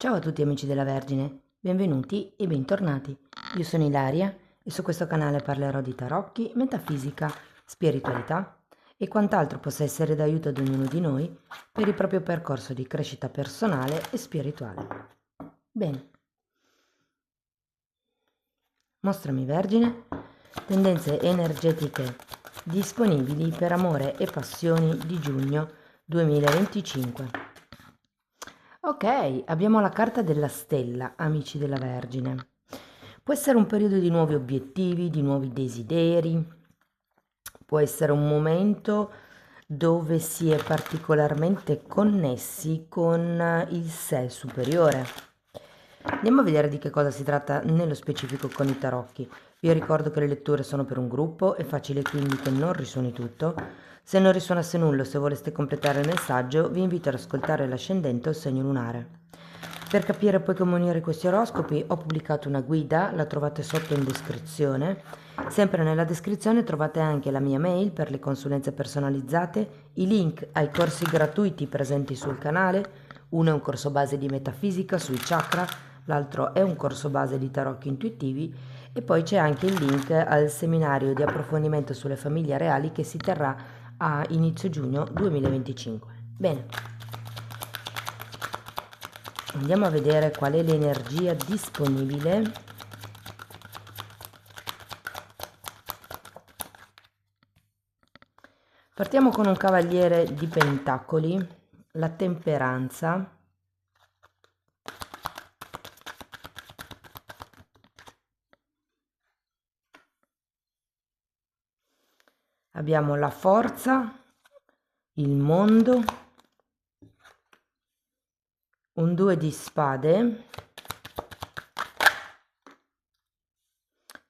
Ciao a tutti amici della Vergine, benvenuti e bentornati. Io sono Ilaria e su questo canale parlerò di tarocchi, metafisica, spiritualità e quant'altro possa essere d'aiuto ad ognuno di noi per il proprio percorso di crescita personale e spirituale. Bene, mostrami Vergine, tendenze energetiche disponibili per amore e passioni di giugno 2025. Ok, abbiamo la carta della stella, amici della Vergine. Può essere un periodo di nuovi obiettivi, di nuovi desideri, può essere un momento dove si è particolarmente connessi con il sé superiore. Andiamo a vedere di che cosa si tratta nello specifico con i tarocchi. Vi ricordo che le letture sono per un gruppo, è facile quindi che non risuoni tutto. Se non risuonasse nulla o se voleste completare il messaggio, vi invito ad ascoltare l'ascendente o il segno lunare. Per capire poi come unire questi oroscopi ho pubblicato una guida, la trovate sotto in descrizione. Sempre nella descrizione trovate anche la mia mail per le consulenze personalizzate, i link ai corsi gratuiti presenti sul canale. Uno è un corso base di metafisica sui chakra, l'altro è un corso base di tarocchi intuitivi e poi c'è anche il link al seminario di approfondimento sulle famiglie reali che si terrà a inizio giugno 2025. Bene, andiamo a vedere qual è l'energia disponibile. Partiamo con un cavaliere di pentacoli, la temperanza. Abbiamo la forza, il mondo, un 2 di spade,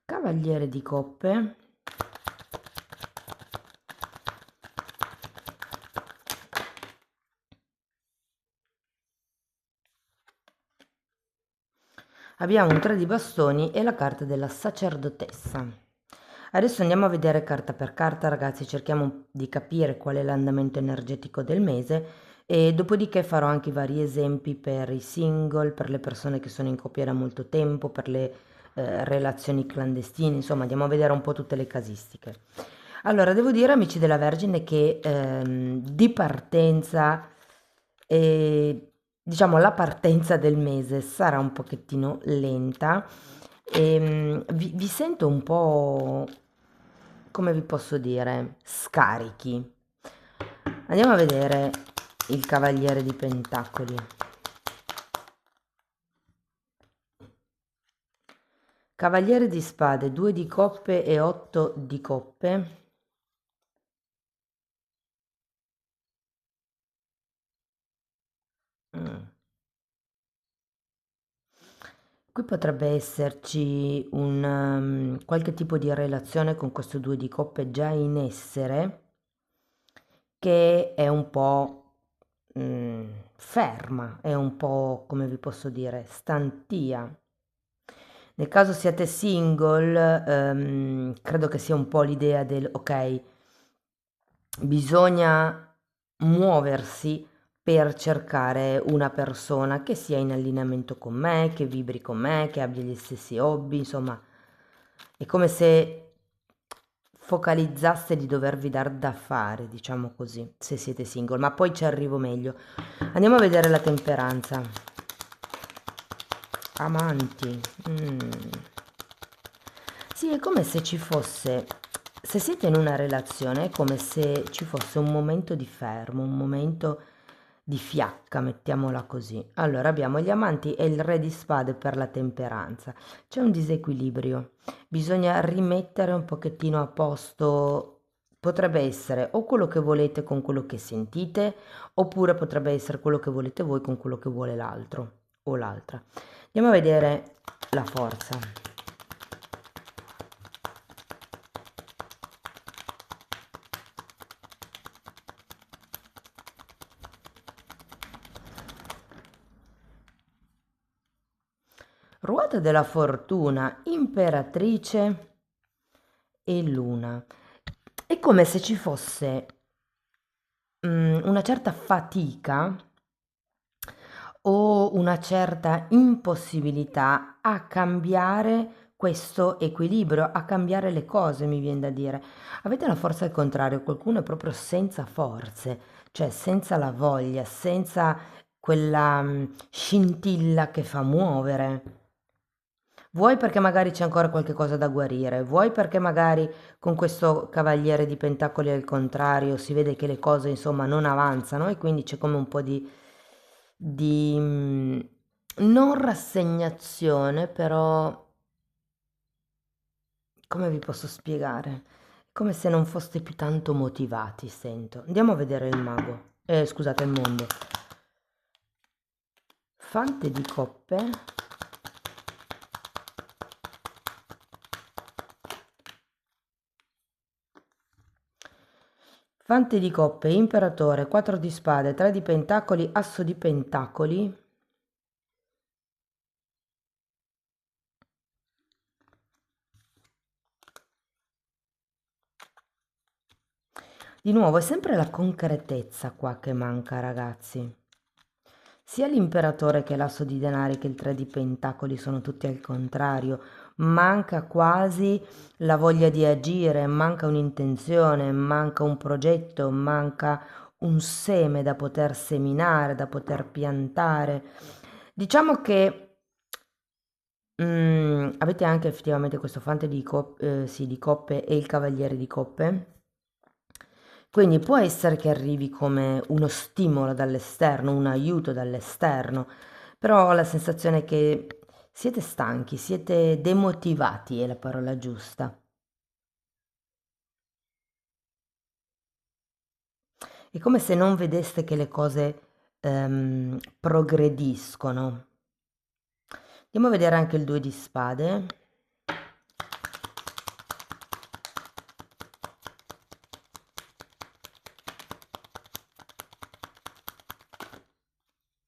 cavaliere di coppe, abbiamo un 3 di bastoni e la carta della sacerdotessa. Adesso andiamo a vedere carta per carta, ragazzi, cerchiamo di capire qual è l'andamento energetico del mese e dopodiché farò anche vari esempi per i single, per le persone che sono in coppia da molto tempo, per le relazioni clandestine, insomma andiamo a vedere un po' tutte le casistiche. Allora, devo dire, amici della Vergine, che di partenza, diciamo, la partenza del mese sarà un pochettino lenta. Vi sento un po', come vi posso dire, scarichi. Andiamo a vedere il Cavaliere di Pentacoli. Cavaliere di Spade, 2 di coppe e 8 di coppe. Mm. Qui potrebbe esserci qualche tipo di relazione con questo 2 di coppe già in essere, che è un po' ferma, è un po', come vi posso dire, stantia. Nel caso siate single, credo che sia un po' l'idea del ok, bisogna muoversi per cercare una persona che sia in allineamento con me, che vibri con me, che abbia gli stessi hobby, insomma, è come se focalizzaste di dovervi dar da fare, diciamo così, se siete single, ma poi ci arrivo meglio. Andiamo a vedere la temperanza. Amanti. Sì, è come se ci fosse, se siete in una relazione, è come se ci fosse un momento di fermo, un momento di fiacca, mettiamola così. Allora abbiamo gli amanti e il re di spade per la temperanza. C'è un disequilibrio, bisogna rimettere un pochettino a posto. Potrebbe essere o quello che volete con quello che sentite, oppure potrebbe essere quello che volete voi con quello che vuole l'altro o l'altra. Andiamo a vedere la forza. Ruota della fortuna, imperatrice e luna. È come se ci fosse una certa fatica o una certa impossibilità a cambiare questo equilibrio, a cambiare le cose, mi viene da dire. Avete la forza al contrario, qualcuno è proprio senza forze, cioè senza la voglia, senza quella scintilla che fa muovere. Vuoi perché magari c'è ancora qualche cosa da guarire, vuoi perché magari con questo cavaliere di pentacoli al contrario si vede che le cose insomma non avanzano e quindi c'è come un po' di non rassegnazione, però come vi posso spiegare? Come se non foste più tanto motivati, sento. Andiamo a vedere il mago, scusate, il mondo. Fante di coppe. Fante di coppe, imperatore, 4 di spade, 3 di pentacoli, asso di pentacoli. Di nuovo è sempre la concretezza qua che manca, ragazzi. Sia l'imperatore che l'asso di denari che il 3 di pentacoli sono tutti al contrario. Manca quasi la voglia di agire, manca un'intenzione, manca un progetto, manca un seme da poter seminare, da poter piantare. Diciamo che avete anche effettivamente questo fante sì, di coppe e il cavaliere di coppe. Quindi può essere che arrivi come uno stimolo dall'esterno, un aiuto dall'esterno, però ho la sensazione che siete stanchi, siete demotivati, è la parola giusta. È come se non vedeste che le cose progrediscono. Andiamo a vedere anche il 2 di spade.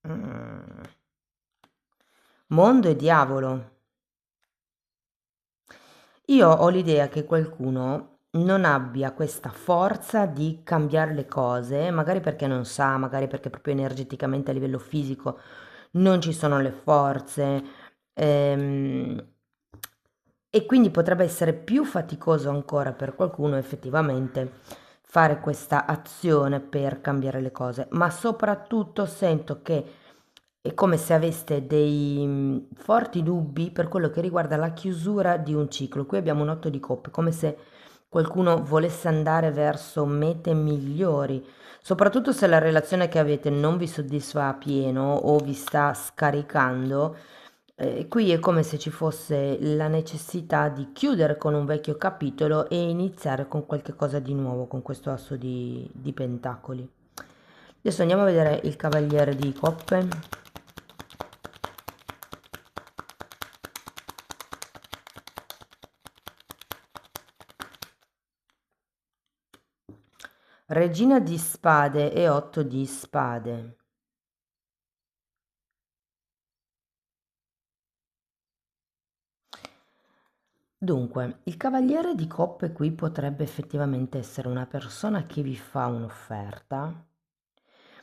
Mm. Mondo e diavolo. Io ho l'idea che qualcuno non abbia questa forza di cambiare le cose, magari perché non sa, magari perché proprio energeticamente a livello fisico non ci sono le forze, ehm, e quindi potrebbe essere più faticoso ancora per qualcuno effettivamente fare questa azione per cambiare le cose, ma soprattutto sento che è come se aveste dei forti dubbi per quello che riguarda la chiusura di un ciclo. Qui abbiamo un 8 di coppe, come se qualcuno volesse andare verso mete migliori, soprattutto se la relazione che avete non vi soddisfa a pieno o vi sta scaricando. Qui è come se ci fosse la necessità di chiudere con un vecchio capitolo e iniziare con qualche cosa di nuovo, con questo asso di pentacoli. Adesso andiamo a vedere il cavaliere di coppe. Regina di spade e 8 di spade. Dunque, il cavaliere di coppe qui potrebbe effettivamente essere una persona che vi fa un'offerta,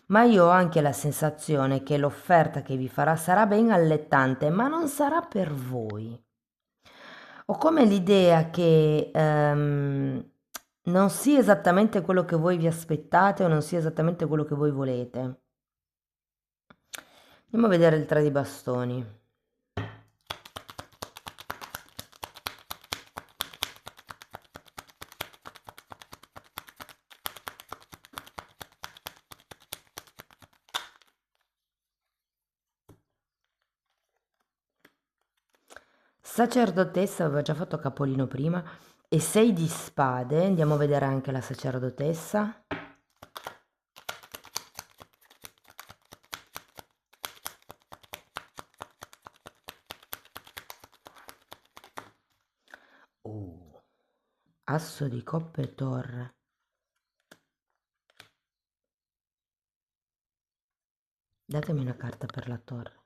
ma io ho anche la sensazione che l'offerta che vi farà sarà ben allettante, ma non sarà per voi. Ho come l'idea che non sia esattamente quello che voi vi aspettate o non sia esattamente quello che voi volete. Andiamo a vedere il 3 di bastoni. Sacerdotessa aveva già fatto capolino prima e 6 di spade, andiamo a vedere anche la sacerdotessa. Asso di coppe e torre. Datemi una carta per la torre.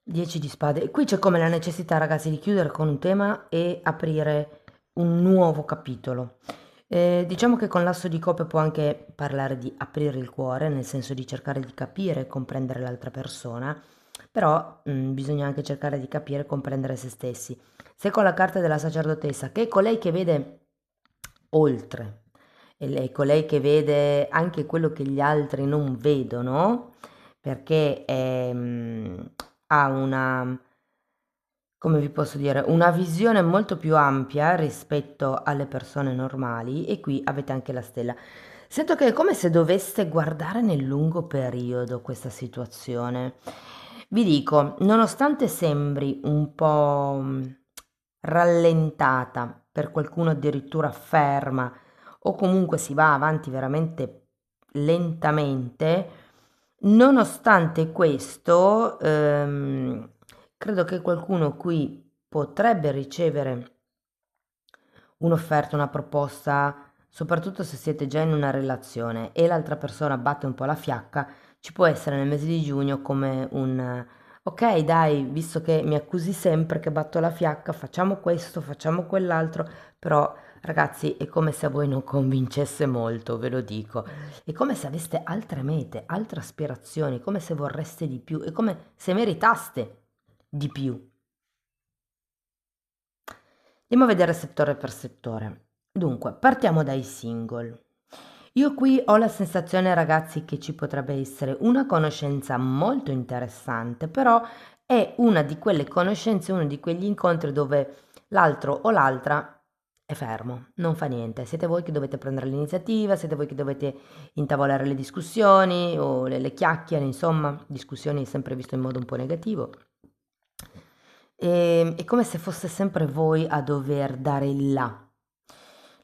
10 di spade. E qui c'è come la necessità, ragazzi, di chiudere con un tema e aprire un nuovo capitolo. Diciamo che con l'asso di coppe può anche parlare di aprire il cuore, nel senso di cercare di capire e comprendere l'altra persona, però bisogna anche cercare di capire e comprendere se stessi. Se con la carta della sacerdotessa, che è colei che vede oltre, e lei è colei che vede anche quello che gli altri non vedono, perché ha una, come vi posso dire, una visione molto più ampia rispetto alle persone normali e qui avete anche la stella. Sento che è come se doveste guardare nel lungo periodo questa situazione. Vi dico, nonostante sembri un po' rallentata, per qualcuno addirittura ferma, o comunque si va avanti veramente lentamente, nonostante questo, credo che qualcuno qui potrebbe ricevere un'offerta, una proposta, soprattutto se siete già in una relazione e l'altra persona batte un po' la fiacca, ci può essere nel mese di giugno come un ok, dai, visto che mi accusi sempre che batto la fiacca, facciamo questo, facciamo quell'altro, però ragazzi è come se a voi non convincesse molto, ve lo dico. È come se aveste altre mete, altre aspirazioni, come se vorreste di più, è come se meritaste di più. Andiamo a vedere settore per settore. Dunque, partiamo dai single. Io qui ho la sensazione, ragazzi, che ci potrebbe essere una conoscenza molto interessante, però è una di quelle conoscenze, uno di quegli incontri dove l'altro o l'altra è fermo, non fa niente. Siete voi che dovete prendere l'iniziativa, siete voi che dovete intavolare le discussioni o le chiacchiere, insomma, discussioni sempre visto in modo un po' negativo. È come se fosse sempre voi a dover dare il là.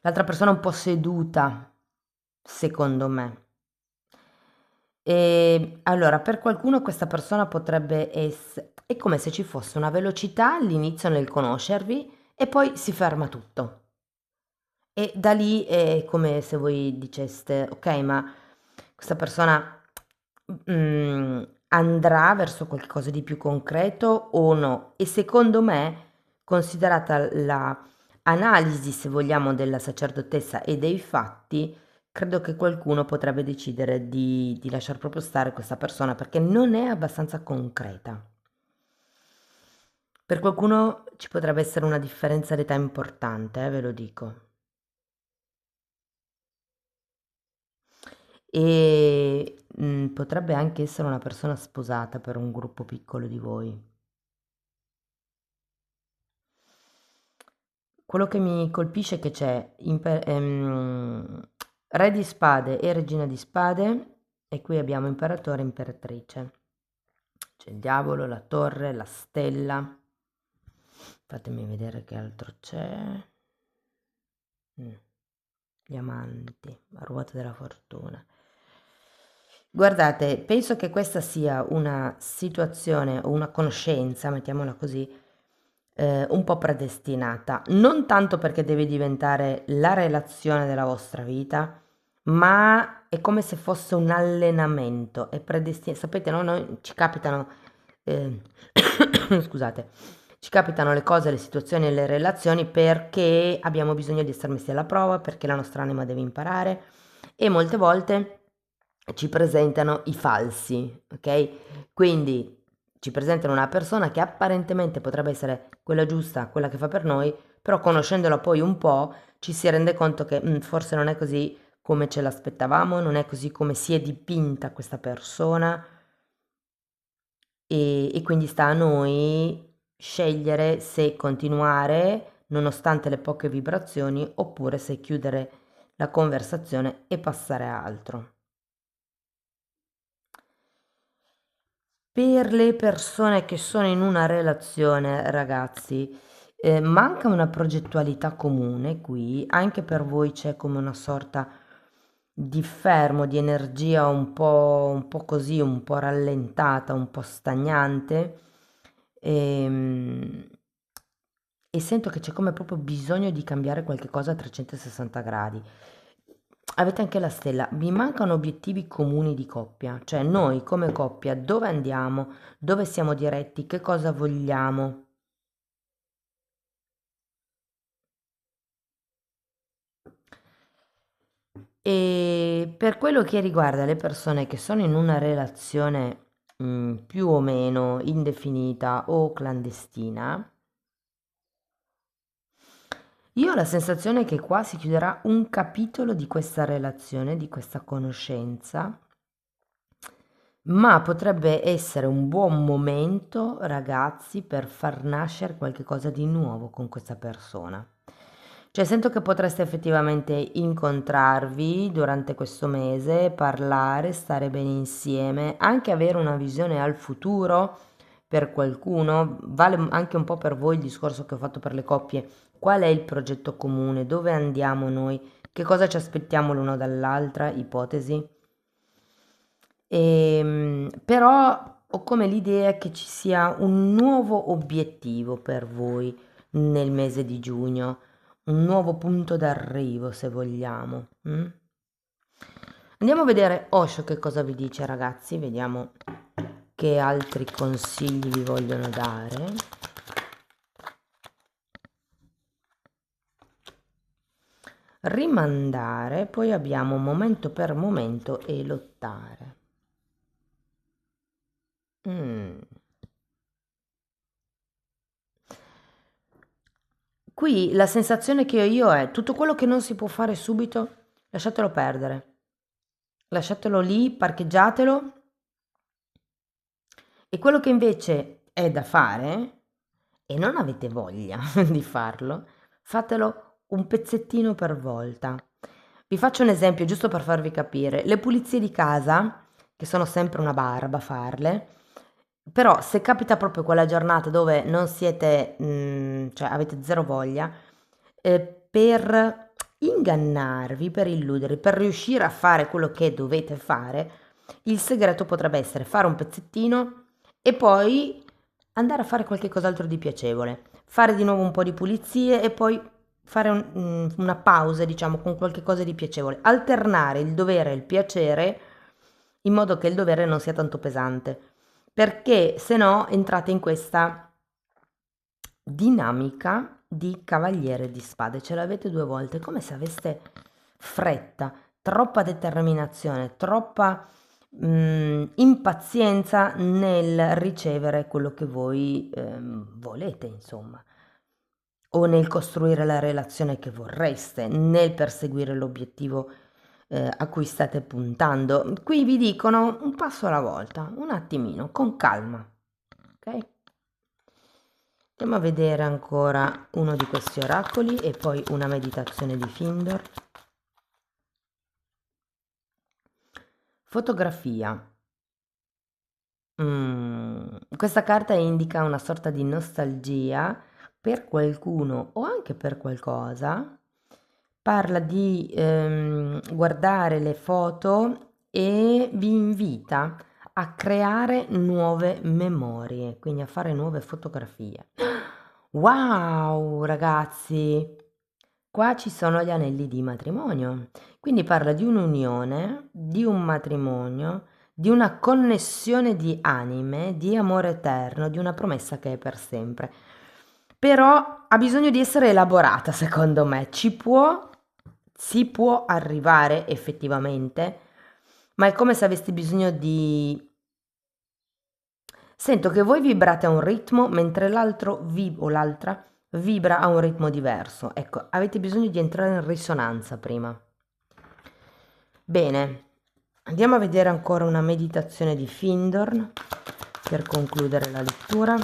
L'altra persona è un po' seduta, secondo me. E allora, per qualcuno questa persona potrebbe essere... È come se ci fosse una velocità all'inizio nel conoscervi e poi si ferma tutto. E da lì è come se voi diceste, ok, ma questa persona andrà verso qualcosa di più concreto o no? E secondo me, considerata la analisi, se vogliamo, della sacerdotessa e dei fatti, credo che qualcuno potrebbe decidere di lasciar proprio stare questa persona perché non è abbastanza concreta. Per qualcuno ci potrebbe essere una differenza d'età importante, ve lo dico. E potrebbe anche essere una persona sposata per un gruppo piccolo di voi. Quello che mi colpisce è che c'è re di spade e regina di spade e qui abbiamo imperatore e imperatrice. C'è il diavolo, la torre, la stella. Fatemi vedere che altro c'è. Mm, Gli amanti, la ruota della fortuna. Guardate, penso che questa sia una situazione o una conoscenza, mettiamola così, un po' predestinata. Non tanto perché deve diventare la relazione della vostra vita, ma è come se fosse un allenamento. È predestinato. Sapete, no? Noi ci capitano, eh, scusate, ci capitano le cose, le situazioni e le relazioni perché abbiamo bisogno di essere messi alla prova, perché la nostra anima deve imparare e molte volte ci presentano i falsi, ok? Quindi ci presentano una persona che apparentemente potrebbe essere quella giusta, quella che fa per noi, però conoscendola poi un po' ci si rende conto che forse non è così come ce l'aspettavamo, non è così come si è dipinta questa persona e quindi sta a noi scegliere se continuare nonostante le poche vibrazioni oppure se chiudere la conversazione e passare a altro. Per le persone che sono in una relazione, ragazzi, manca una progettualità comune qui, anche per voi c'è come una sorta di fermo, di energia un po' così, un po' rallentata, un po' stagnante. Ehm, e sento che c'è come proprio bisogno di cambiare qualche cosa a 360 gradi. Avete anche la stella, vi mancano obiettivi comuni di coppia, cioè noi come coppia dove andiamo, dove siamo diretti, che cosa vogliamo. E per quello che riguarda le persone che sono in una relazione più o meno indefinita o clandestina, io ho la sensazione che qua si chiuderà un capitolo di questa relazione, di questa conoscenza, ma potrebbe essere un buon momento, ragazzi, per far nascere qualche cosa di nuovo con questa persona. Cioè, sento che potreste effettivamente incontrarvi durante questo mese, parlare, stare bene insieme, anche avere una visione al futuro per qualcuno. Vale anche un po' per voi il discorso che ho fatto per le coppie. Qual è il progetto comune? Dove andiamo noi? Che cosa ci aspettiamo l'uno dall'altra? Ipotesi. Però ho come l'idea che ci sia un nuovo obiettivo per voi nel mese di giugno, un nuovo punto d'arrivo, se vogliamo. Andiamo a vedere Osho che cosa vi dice, ragazzi, vediamo che altri consigli vi vogliono dare. Rimandare, poi abbiamo momento per momento e lottare. Qui la sensazione che ho io è tutto quello che non si può fare subito, lasciatelo perdere. Lasciatelo lì, parcheggiatelo. E quello che invece è da fare, e non avete voglia di farlo, fatelo un pezzettino per volta. Vi faccio un esempio giusto per farvi capire. Le pulizie di casa, che sono sempre una barba farle, però se capita proprio quella giornata dove non siete, cioè avete zero voglia, per ingannarvi, per illudervi, per riuscire a fare quello che dovete fare, il segreto potrebbe essere fare un pezzettino e poi andare a fare qualche cos'altro di piacevole, fare di nuovo un po' di pulizie e poi fare una pausa, diciamo, con qualche cosa di piacevole, alternare il dovere e il piacere in modo che il dovere non sia tanto pesante, perché se no entrate in questa dinamica di cavaliere di spade, ce l'avete due volte, come se aveste fretta, troppa determinazione, troppa impazienza nel ricevere quello che voi volete, insomma, o nel costruire la relazione che vorreste, nel perseguire l'obiettivo a cui state puntando. Qui vi dicono un passo alla volta, un attimino, con calma, ok? Andiamo a vedere ancora uno di questi oracoli e poi una meditazione di Findor. Fotografia. Questa carta indica una sorta di nostalgia per qualcuno o anche per qualcosa. Parla di guardare le foto e vi invita a creare nuove memorie, quindi a fare nuove fotografie. Wow, ragazzi! Qua ci sono gli anelli di matrimonio, quindi parla di un'unione, di un matrimonio, di una connessione di anime, di amore eterno, di una promessa che è per sempre. Però ha bisogno di essere elaborata, secondo me. Si può arrivare effettivamente, ma è come se avessi bisogno di... Sento che voi vibrate a un ritmo mentre o l'altra vibra a un ritmo diverso. Ecco, avete bisogno di entrare in risonanza prima. Bene, andiamo a vedere ancora una meditazione di Findorn per concludere la lettura.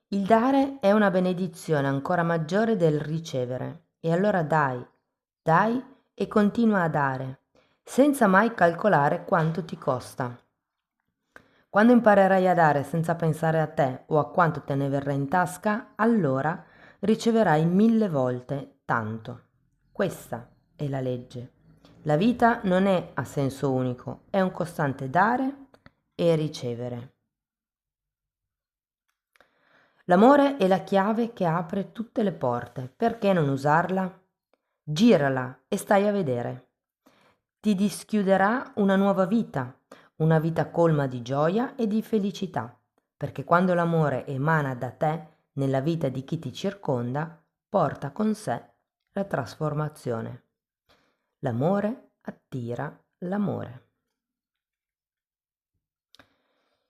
Il dare è una benedizione ancora maggiore del ricevere. E allora dai, dai e continua a dare, senza mai calcolare quanto ti costa. Quando imparerai a dare senza pensare a te o a quanto te ne verrà in tasca, allora riceverai 1000 volte tanto. Questa è la legge. La vita non è a senso unico, è un costante dare e ricevere. L'amore è la chiave che apre tutte le porte. Perché non usarla? Girala e stai a vedere. Ti dischiuderà una nuova vita, una vita colma di gioia e di felicità. perché quando l'amore emana da te nella vita di chi ti circonda, porta con sé la trasformazione. L'amore attira l'amore.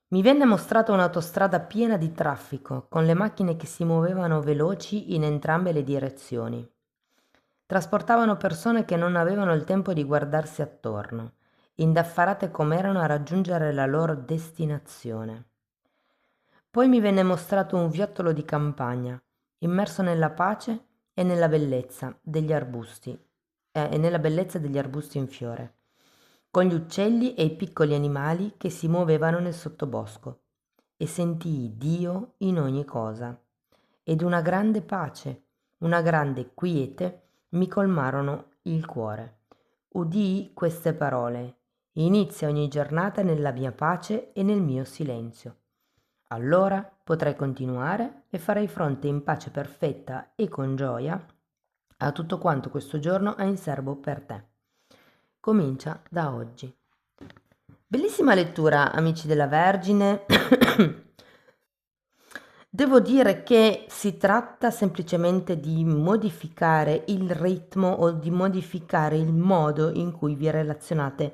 Mi venne mostrata un'autostrada piena di traffico, con le macchine che si muovevano veloci in entrambe le direzioni. Trasportavano persone che non avevano il tempo di guardarsi attorno, indaffarate com'erano a raggiungere la loro destinazione. Poi mi venne mostrato un viottolo di campagna, immerso nella pace e nella bellezza degli arbusti, in fiore, con gli uccelli e i piccoli animali che si muovevano nel sottobosco, e sentii Dio in ogni cosa, ed una grande pace, una grande quiete mi colmarono il cuore. Udii queste parole: inizia ogni giornata nella mia pace e nel mio silenzio. Allora potrai continuare e farai fronte in pace perfetta e con gioia a tutto quanto questo giorno ha in serbo per te. Comincia da oggi. Bellissima lettura, amici della Vergine. Devo dire che si tratta semplicemente di modificare il ritmo o di modificare il modo in cui vi relazionate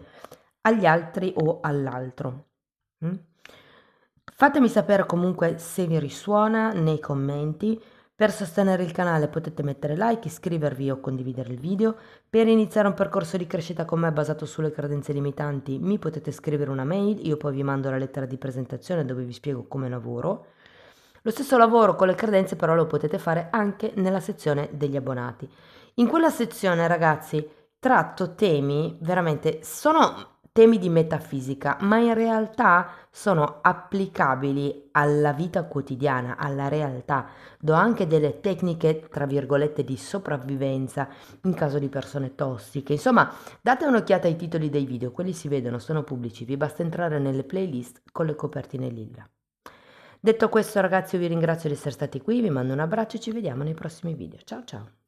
agli altri o all'altro. Fatemi sapere comunque se vi risuona nei commenti. Per sostenere il canale potete mettere like, iscrivervi o condividere il video. Per iniziare un percorso di crescita con me basato sulle credenze limitanti mi potete scrivere una mail, io poi vi mando la lettera di presentazione dove vi spiego come lavoro. Lo stesso lavoro con le credenze però lo potete fare anche nella sezione degli abbonati. In quella sezione, ragazzi, tratto temi veramente, sono temi di metafisica, ma in realtà sono applicabili alla vita quotidiana, alla realtà. Do anche delle tecniche, tra virgolette, di sopravvivenza in caso di persone tossiche. Insomma, date un'occhiata ai titoli dei video, quelli si vedono, sono pubblici, vi basta entrare nelle playlist con le copertine lilla. Detto questo, ragazzi, io vi ringrazio di essere stati qui, vi mando un abbraccio e ci vediamo nei prossimi video. Ciao ciao!